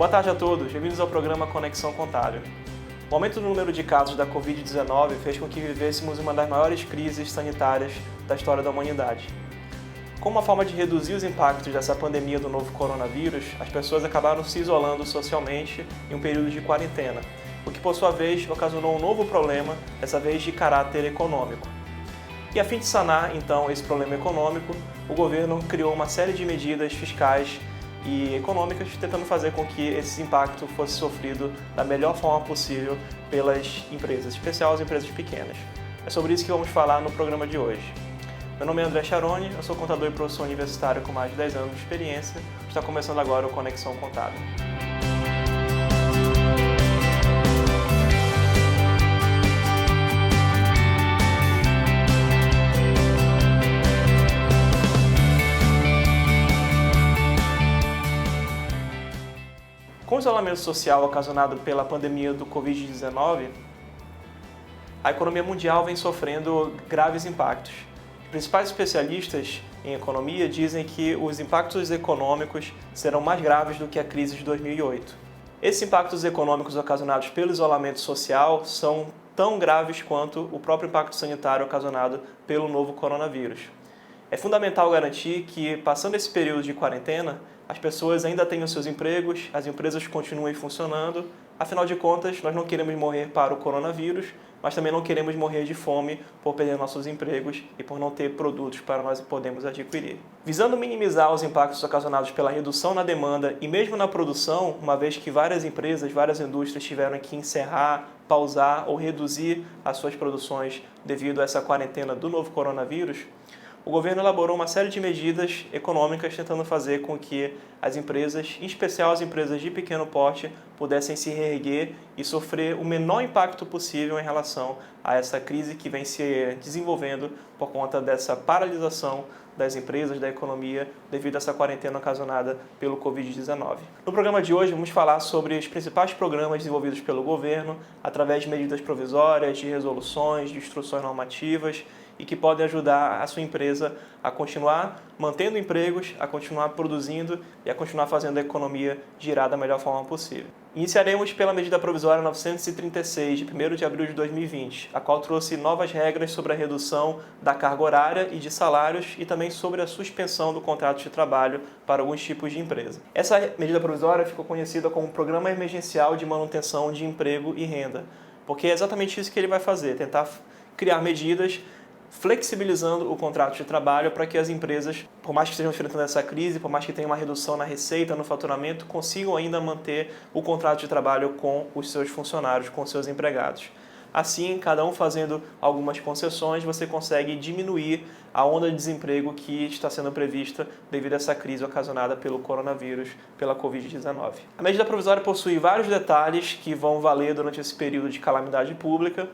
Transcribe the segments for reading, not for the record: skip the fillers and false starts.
Boa tarde a todos, bem-vindos ao programa Conexão Contábil. O aumento do número de casos da Covid-19 fez com que vivêssemos uma das maiores crises sanitárias da história da humanidade. Como uma forma de reduzir os impactos dessa pandemia do novo coronavírus, as pessoas acabaram se isolando socialmente em um período de quarentena, o que por sua vez ocasionou um novo problema, dessa vez de caráter econômico. E a fim de sanar então esse problema econômico, o governo criou uma série de medidas fiscais e econômicas, tentando fazer com que esse impacto fosse sofrido da melhor forma possível pelas empresas, em especial as empresas pequenas. É sobre isso que vamos falar no programa de hoje. Meu nome é André Charoni, eu sou contador e professor universitário com mais de 10 anos de experiência. Está começando agora o Conexão Contábil. Com o isolamento social ocasionado pela pandemia do Covid-19, a economia mundial vem sofrendo graves impactos. Os principais especialistas em economia dizem que os impactos econômicos serão mais graves do que a crise de 2008. Esses impactos econômicos ocasionados pelo isolamento social são tão graves quanto o próprio impacto sanitário ocasionado pelo novo coronavírus. É fundamental garantir que, passando esse período de quarentena, as pessoas ainda tenham seus empregos, as empresas continuem funcionando. Afinal de contas, nós não queremos morrer para o coronavírus, mas também não queremos morrer de fome por perder nossos empregos e por não ter produtos para nós podermos adquirir. Visando minimizar os impactos ocasionados pela redução na demanda e mesmo na produção, uma vez que várias empresas, várias indústrias tiveram que encerrar, pausar ou reduzir as suas produções devido a essa quarentena do novo coronavírus, o governo elaborou uma série de medidas econômicas tentando fazer com que as empresas, em especial as empresas de pequeno porte, pudessem se reerguer e sofrer o menor impacto possível em relação a essa crise que vem se desenvolvendo por conta dessa paralisação das empresas, da economia, devido a essa quarentena ocasionada pelo Covid-19. No programa de hoje, vamos falar sobre os principais programas desenvolvidos pelo governo através de medidas provisórias, de resoluções, de instruções normativas e que podem ajudar a sua empresa a continuar mantendo empregos, a continuar produzindo e a continuar fazendo a economia girar da melhor forma possível. Iniciaremos pela medida provisória 936, de 1º de abril de 2020, a qual trouxe novas regras sobre a redução da carga horária e de salários e também sobre a suspensão do contrato de trabalho para alguns tipos de empresa. Essa medida provisória ficou conhecida como Programa Emergencial de Manutenção de Emprego e Renda, porque é exatamente isso que ele vai fazer, tentar criar medidas flexibilizando o contrato de trabalho para que as empresas, por mais que estejam enfrentando essa crise, por mais que tenham uma redução na receita, no faturamento, consigam ainda manter o contrato de trabalho com os seus funcionários, com os seus empregados. Assim, cada um fazendo algumas concessões, você consegue diminuir a onda de desemprego que está sendo prevista devido a essa crise ocasionada pelo coronavírus, pela Covid-19. A medida provisória possui vários detalhes que vão valer durante esse período de calamidade pública,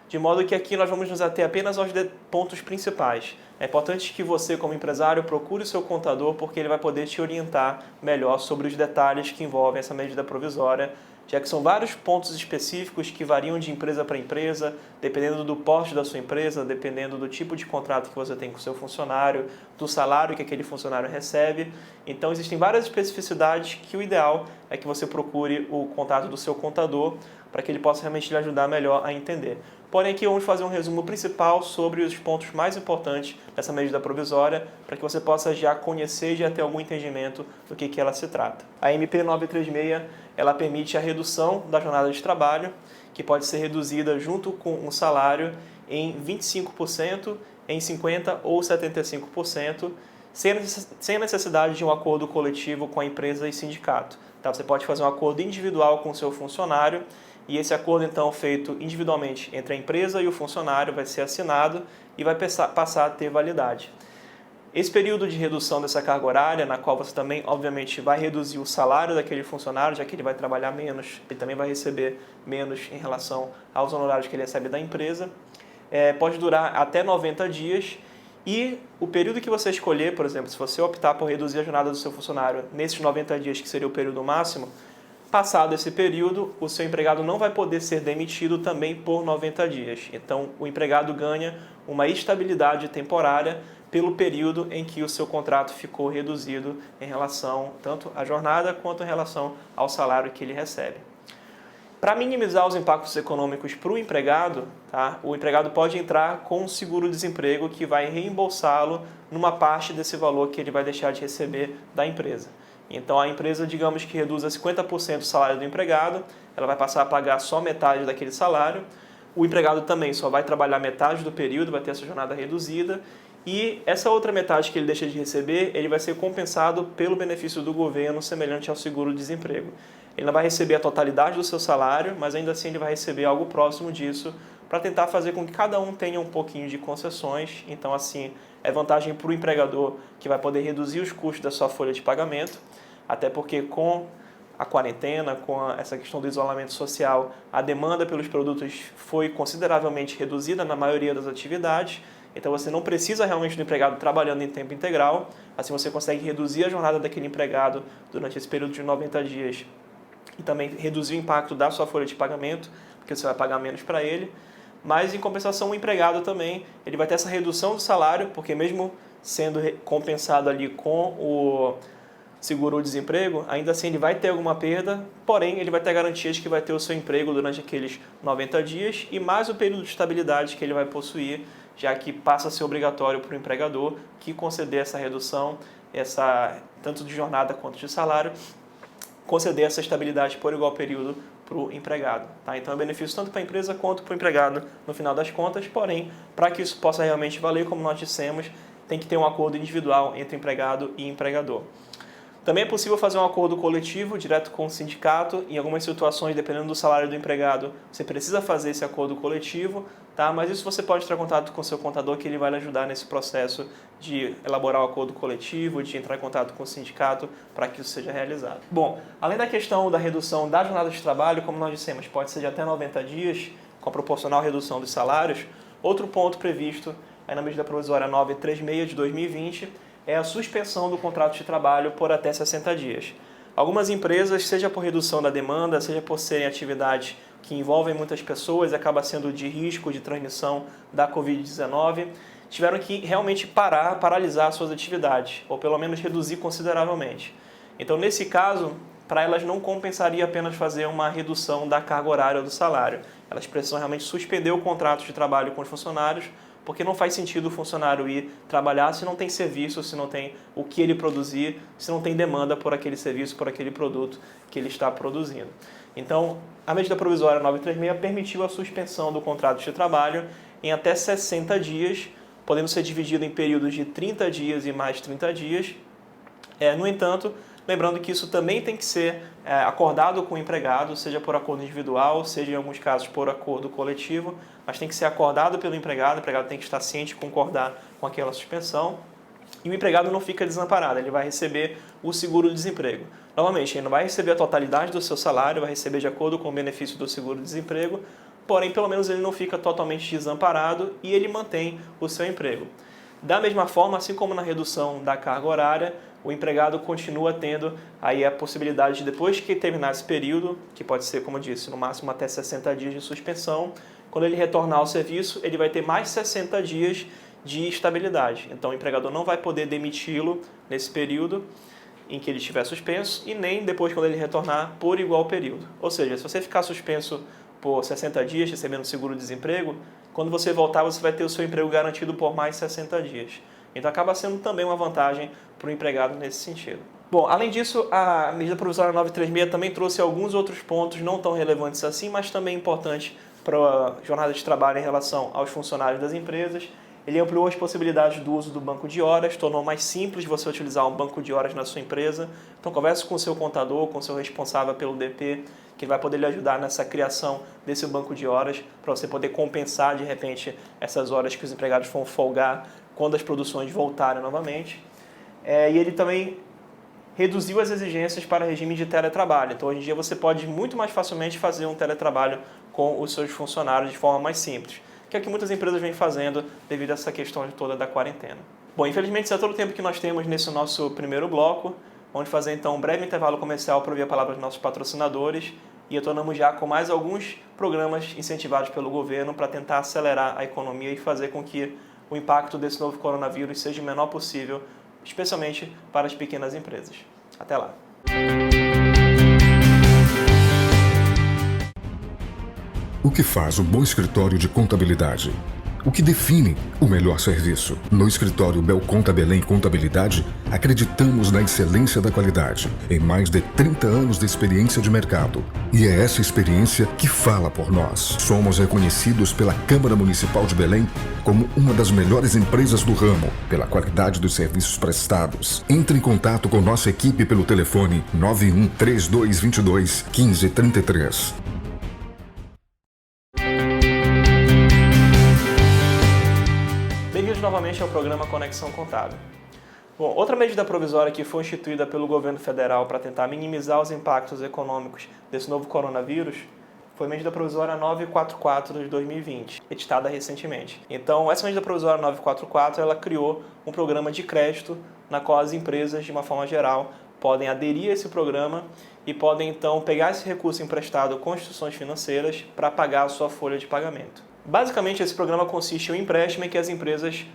de modo que aqui nós vamos nos ater apenas aos pontos principais. É importante que você, como empresário, procure o seu contador, porque ele vai poder te orientar melhor sobre os detalhes que envolvem essa medida provisória, já que são vários pontos específicos que variam de empresa para empresa, dependendo do porte da sua empresa, dependendo do tipo de contrato que você tem com o seu funcionário, do salário que aquele funcionário recebe. Então, existem várias especificidades que o ideal é que você procure o contato do seu contador para que ele possa realmente lhe ajudar melhor a entender. Porém, aqui vamos fazer um resumo principal sobre os pontos mais importantes dessa medida provisória, para que você possa já conhecer e já ter algum entendimento do que ela se trata. A MP 936, ela permite a redução da jornada de trabalho, que pode ser reduzida junto com um salário em 25%, em 50% ou 75%, sem a necessidade de um acordo coletivo com a empresa e sindicato. Tá? Você pode fazer um acordo individual com o seu funcionário, e esse acordo, então, feito individualmente entre a empresa e o funcionário, vai ser assinado e vai passar a ter validade. Esse período de redução dessa carga horária, na qual você também, obviamente, vai reduzir o salário daquele funcionário, já que ele vai trabalhar menos, ele também vai receber menos em relação aos honorários que ele recebe da empresa, pode durar até 90 dias. E o período que você escolher, por exemplo, se você optar por reduzir a jornada do seu funcionário nesses 90 dias, que seria o período máximo, passado esse período, o seu empregado não vai poder ser demitido também por 90 dias. Então, o empregado ganha uma estabilidade temporária pelo período em que o seu contrato ficou reduzido em relação tanto à jornada quanto em relação ao salário que ele recebe. Para minimizar os impactos econômicos para o empregado, tá? O empregado pode entrar com um seguro-desemprego que vai reembolsá-lo numa parte desse valor que ele vai deixar de receber da empresa. Então a empresa, digamos que reduza 50% do salário do empregado, ela vai passar a pagar só metade daquele salário. O empregado também só vai trabalhar metade do período, vai ter essa jornada reduzida. E essa outra metade que ele deixa de receber, ele vai ser compensado pelo benefício do governo semelhante ao seguro-desemprego. Ele não vai receber a totalidade do seu salário, mas ainda assim ele vai receber algo próximo disso para tentar fazer com que cada um tenha um pouquinho de concessões. Então, assim, é vantagem para o empregador que vai poder reduzir os custos da sua folha de pagamento, até porque com a quarentena, com essa questão do isolamento social, a demanda pelos produtos foi consideravelmente reduzida na maioria das atividades. Então você não precisa realmente do empregado trabalhando em tempo integral, assim você consegue reduzir a jornada daquele empregado durante esse período de 90 dias e também reduzir o impacto da sua folha de pagamento, porque você vai pagar menos para ele. Mas em compensação o empregado também, ele vai ter essa redução do salário, porque mesmo sendo compensado ali com o seguro-desemprego, ainda assim ele vai ter alguma perda, porém ele vai ter a garantia de que vai ter o seu emprego durante aqueles 90 dias e mais o período de estabilidade que ele vai possuir, já que passa a ser obrigatório para o empregador que conceder essa redução, tanto de jornada quanto de salário, conceder essa estabilidade por igual período para o empregado. Tá? Então é benefício tanto para a empresa quanto para o empregado no final das contas, porém, para que isso possa realmente valer, como nós dissemos, tem que ter um acordo individual entre empregado e empregador. Também é possível fazer um acordo coletivo direto com o sindicato. Em algumas situações, dependendo do salário do empregado, você precisa fazer esse acordo coletivo, tá? Mas isso você pode entrar em contato com o seu contador, que ele vai lhe ajudar nesse processo de elaborar o acordo coletivo, de entrar em contato com o sindicato para que isso seja realizado. Bom, além da questão da redução da jornada de trabalho, como nós dissemos, pode ser de até 90 dias, com a proporcional redução dos salários. Outro ponto previsto aí na medida provisória 936 de 2020 é a suspensão do contrato de trabalho por até 60 dias. Algumas empresas, seja por redução da demanda, seja por serem atividades que envolvem muitas pessoas e acaba sendo de risco de transmissão da Covid-19, tiveram que realmente paralisar suas atividades, ou pelo menos reduzir consideravelmente. Então, nesse caso, para elas não compensaria apenas fazer uma redução da carga horária do salário. Elas precisam realmente suspender o contrato de trabalho com os funcionários, porque não faz sentido o funcionário ir trabalhar se não tem serviço, se não tem o que ele produzir, se não tem demanda por aquele serviço, por aquele produto que ele está produzindo. Então, a medida provisória 936 permitiu a suspensão do contrato de trabalho em até 60 dias, podendo ser dividido em períodos de 30 dias e mais 30 dias. No entanto, lembrando que isso também tem que ser acordado com o empregado, seja por acordo individual, seja em alguns casos por acordo coletivo, mas tem que ser acordado pelo empregado, o empregado tem que estar ciente e concordar com aquela suspensão. E o empregado não fica desamparado, ele vai receber o seguro-desemprego. Novamente, ele não vai receber a totalidade do seu salário, vai receber de acordo com o benefício do seguro-desemprego, porém, pelo menos ele não fica totalmente desamparado e ele mantém o seu emprego. Da mesma forma, assim como na redução da carga horária, o empregado continua tendo aí a possibilidade de, depois que terminar esse período, que pode ser, como eu disse, no máximo até 60 dias de suspensão, quando ele retornar ao serviço, ele vai ter mais 60 dias de estabilidade. Então, o empregador não vai poder demiti-lo nesse período em que ele estiver suspenso e nem depois quando ele retornar por igual período. Ou seja, se você ficar suspenso por 60 dias, recebendo seguro-desemprego, quando você voltar, você vai ter o seu emprego garantido por mais 60 dias. Então, acaba sendo também uma vantagem para o empregado nesse sentido. Bom, além disso, a medida provisória 936 também trouxe alguns outros pontos não tão relevantes assim, mas também importantes para a jornada de trabalho em relação aos funcionários das empresas. Ele ampliou as possibilidades do uso do banco de horas, tornou mais simples você utilizar um banco de horas na sua empresa. Então, converse com o seu contador, com o seu responsável pelo DP, que vai poder lhe ajudar nessa criação desse banco de horas, para você poder compensar, de repente, essas horas que os empregados vão folgar quando as produções voltarem novamente. E ele também reduziu as exigências para regime de teletrabalho. Então, hoje em dia, você pode muito mais facilmente fazer um teletrabalho com os seus funcionários de forma mais simples, que é o que muitas empresas vêm fazendo devido a essa questão toda da quarentena. Bom, infelizmente, esse é todo o tempo que nós temos nesse nosso primeiro bloco. Vamos fazer, então, um breve intervalo comercial para ouvir a palavra dos nossos patrocinadores e retornamos já com mais alguns programas incentivados pelo governo para tentar acelerar a economia e fazer com que o impacto desse novo coronavírus seja o menor possível, especialmente para as pequenas empresas. Até lá! O que faz um bom escritório de contabilidade? O que define o melhor serviço? No escritório Belconta Belém Contabilidade, acreditamos na excelência da qualidade, em mais de 30 anos de experiência de mercado. E é essa experiência que fala por nós. Somos reconhecidos pela Câmara Municipal de Belém como uma das melhores empresas do ramo, pela qualidade dos serviços prestados. Entre em contato com nossa equipe pelo telefone 91 3222 1533. Bem-vindos novamente ao programa Conexão Contábil. Bom, outra medida provisória que foi instituída pelo governo federal para tentar minimizar os impactos econômicos desse novo coronavírus foi a medida provisória 944 de 2020, editada recentemente. Então, essa medida provisória 944, ela criou um programa de crédito na qual as empresas, de uma forma geral, podem aderir a esse programa e podem, então, pegar esse recurso emprestado com instituições financeiras para pagar a sua folha de pagamento. Basicamente, esse programa consiste em um empréstimo em que as empresas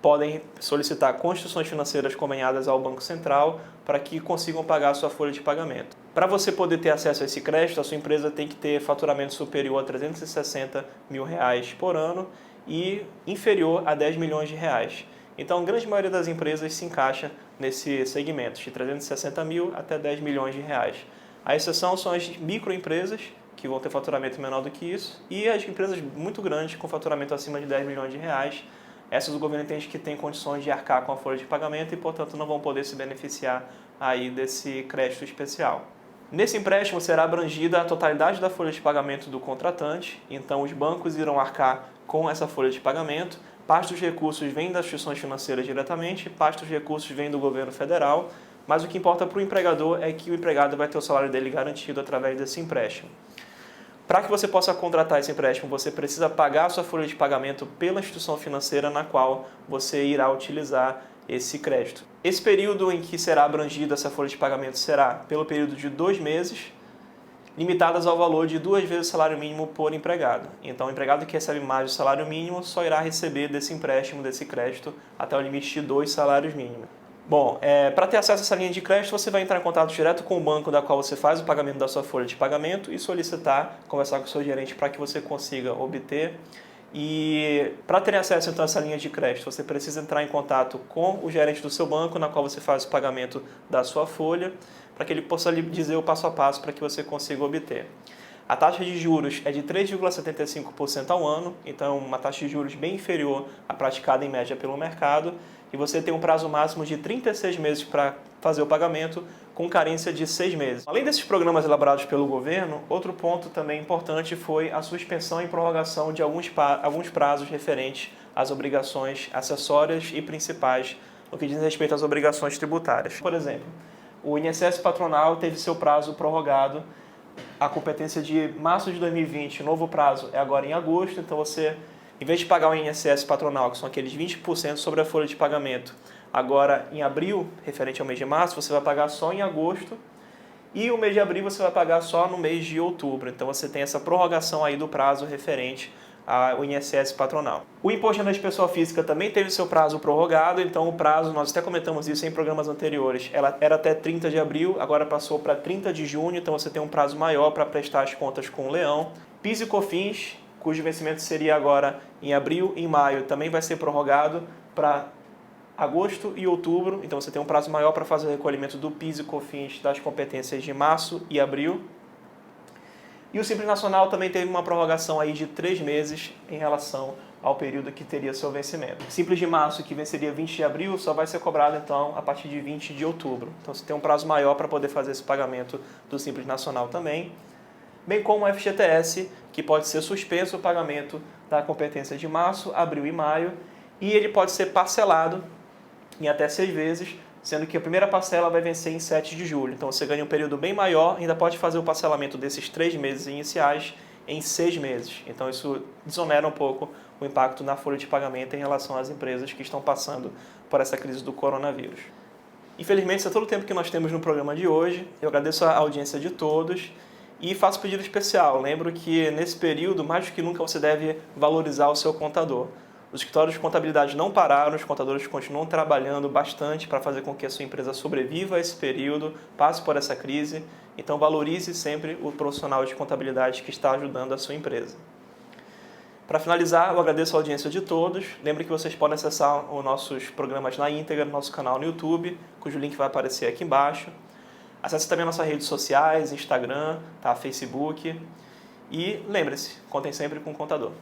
podem solicitar com instituições financeiras conveniadas ao Banco Central para que consigam pagar a sua folha de pagamento. Para você poder ter acesso a esse crédito, a sua empresa tem que ter faturamento superior a R$360 mil por ano e inferior a R$10 milhões. Então, a grande maioria das empresas se encaixa nesse segmento, de 360 mil até 10 milhões de reais. A exceção são as microempresas, que vão ter faturamento menor do que isso, e as empresas muito grandes com faturamento acima de 10 milhões de reais. Essas o governo entende que tem condições de arcar com a folha de pagamento e, portanto, não vão poder se beneficiar aí desse crédito especial. Nesse empréstimo será abrangida a totalidade da folha de pagamento do contratante, então os bancos irão arcar com essa folha de pagamento. Parte dos recursos vem das instituições financeiras diretamente, parte dos recursos vem do governo federal, mas o que importa para o empregador é que o empregado vai ter o salário dele garantido através desse empréstimo. Para que você possa contratar esse empréstimo, você precisa pagar a sua folha de pagamento pela instituição financeira na qual você irá utilizar esse crédito. Esse período em que será abrangida essa folha de pagamento será pelo período de 2 meses, limitadas ao valor de 2 vezes o salário mínimo por empregado. Então, o empregado que recebe mais do salário mínimo só irá receber desse empréstimo, desse crédito, até o limite de 2 salários mínimos. Bom, para ter acesso a essa linha de crédito, você vai entrar em contato direto com o banco da qual você faz o pagamento da sua folha de pagamento e solicitar, conversar com o seu gerente para que você consiga obter. E para ter acesso então, a essa linha de crédito, você precisa entrar em contato com o gerente do seu banco, na qual você faz o pagamento da sua folha, para que ele possa lhe dizer o passo a passo para que você consiga obter. A taxa de juros é de 3,75% ao ano, então uma taxa de juros bem inferior à praticada em média pelo mercado, e você tem um prazo máximo de 36 meses para fazer o pagamento, com carência de 6 meses. Além desses programas elaborados pelo governo, outro ponto também importante foi a suspensão e prorrogação de alguns prazos referentes às obrigações acessórias e principais, no que diz respeito às obrigações tributárias. Por exemplo, o INSS patronal teve seu prazo prorrogado, a competência de março de 2020, o novo prazo é agora em agosto, então você, em vez de pagar o INSS patronal, que são aqueles 20% sobre a folha de pagamento, agora em abril, referente ao mês de março, você vai pagar só em agosto, e o mês de abril você vai pagar só no mês de outubro. Então você tem essa prorrogação aí do prazo referente ao INSS patronal. O imposto de renda de pessoa física também teve seu prazo prorrogado, então o prazo, nós até comentamos isso em programas anteriores, ela era até 30 de abril, agora passou para 30 de junho, então você tem um prazo maior para prestar as contas com o leão. PIS e COFINS, cujo vencimento seria agora em abril e em maio, também vai ser prorrogado para agosto e outubro, então você tem um prazo maior para fazer o recolhimento do PIS e COFINS das competências de março e abril. E o Simples Nacional também teve uma prorrogação aí de 3 meses em relação ao período que teria seu vencimento. Simples de março, que venceria 20 de abril, só vai ser cobrado então a partir de 20 de outubro. Então você tem um prazo maior para poder fazer esse pagamento do Simples Nacional também. Bem como o FGTS, que pode ser suspenso o pagamento da competência de março, abril e maio, e ele pode ser parcelado em até 6 vezes, sendo que a primeira parcela vai vencer em 7 de julho. Então você ganha um período bem maior e ainda pode fazer o parcelamento desses 3 meses iniciais em 6 meses. Então isso desonera um pouco o impacto na folha de pagamento em relação às empresas que estão passando por essa crise do coronavírus. Infelizmente, esse é todo o tempo que nós temos no programa de hoje. Eu agradeço a audiência de todos e faço um pedido especial. Lembro que nesse período, mais do que nunca, você deve valorizar o seu contador. Os escritórios de contabilidade não pararam, os contadores continuam trabalhando bastante para fazer com que a sua empresa sobreviva a esse período, passe por essa crise. Então valorize sempre o profissional de contabilidade que está ajudando a sua empresa. Para finalizar, eu agradeço a audiência de todos. Lembre que vocês podem acessar os nossos programas na íntegra no nosso canal no YouTube, cujo link vai aparecer aqui embaixo. Acesse também nossas redes sociais, Instagram, Facebook. E lembre-se, contem sempre com o contador.